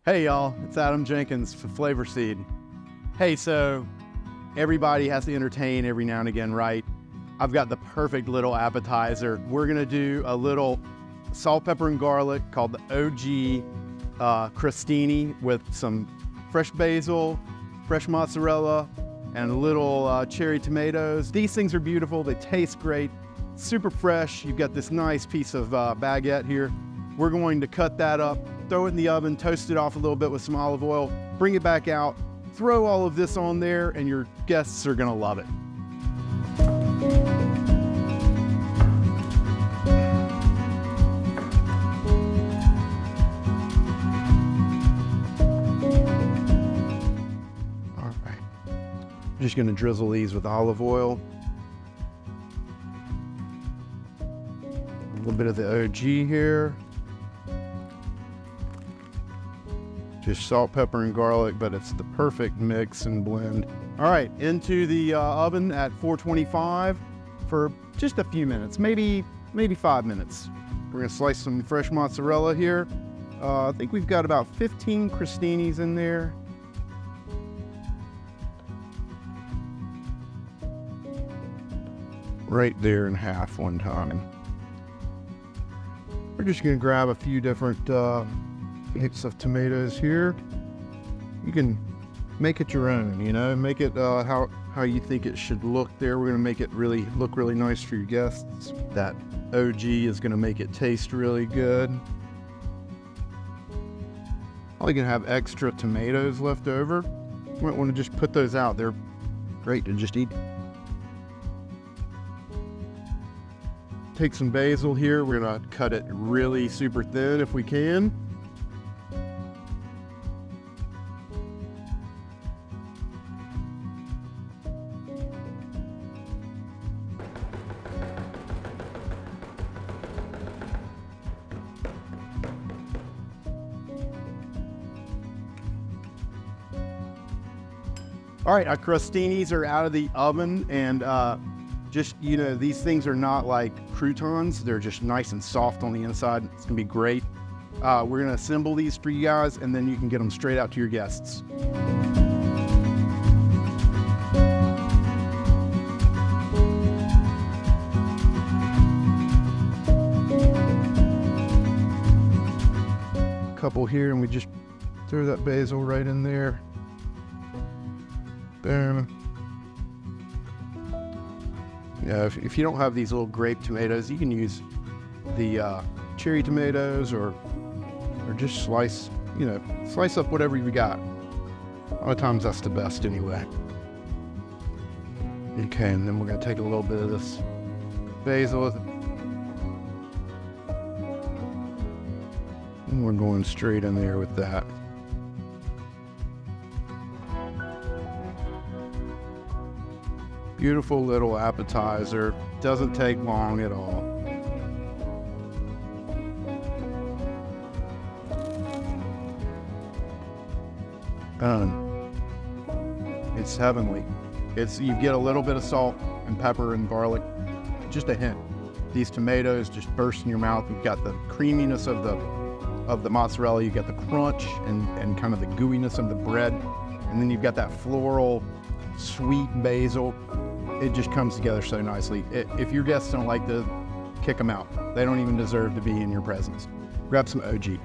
Hey y'all, it's Adam Jenkins for Flavor Seed. Hey, so everybody has to entertain every now and again, right? I've got the perfect little appetizer. We're gonna do a little salt, pepper, and garlic called the OG Crostini with some fresh basil, fresh mozzarella, and a little cherry tomatoes. These things are beautiful, they taste great, super fresh. You've got this nice piece of baguette here. We're going to cut that up, throw it in the oven, toast it off a little bit with some olive oil, bring it back out, throw all of this on there, and your guests are gonna love it. All right, I'm just gonna drizzle these with olive oil. A little bit of the OG here. Just salt, pepper, and garlic, but it's the perfect mix and blend. All right, into the oven at 425 for just a few minutes, maybe 5 minutes. We're gonna slice some fresh mozzarella here. I think we've got about 15 crostinis in there. Right there in half one time. We're just gonna grab a few different heaps of tomatoes here. You can make it your own, you know, make it how you think it should look there. We're gonna make it look really nice for your guests. That OG is gonna make it taste really good. Probably gonna have extra tomatoes left over. You might wanna just put those out. They're great to just eat. Take some basil here. We're gonna cut it really super thin if we can. All right, our crostinis are out of the oven, and just, you know, these things are not like croutons. They're just nice and soft on the inside. It's gonna be great. We're gonna assemble these for you guys, and then you can get them straight out to your guests. Couple here, and we just throw that basil right in there. Boom. Yeah, if you don't have these little grape tomatoes, you can use the cherry tomatoes or just slice up whatever you got. A lot of times that's the best anyway. Okay, and then we're gonna take a little bit of this basil and we're going straight in there with that. Beautiful little appetizer. Doesn't take long at all. Done. It's heavenly. You get a little bit of salt and pepper and garlic, just a hint. These tomatoes just burst in your mouth. You've got the creaminess of the mozzarella. You've got the crunch and kind of the gooiness of the bread, and then you've got that floral, sweet basil. It just comes together so nicely. If your guests don't like this, kick them out. They don't even deserve to be in your presence. Grab some OG.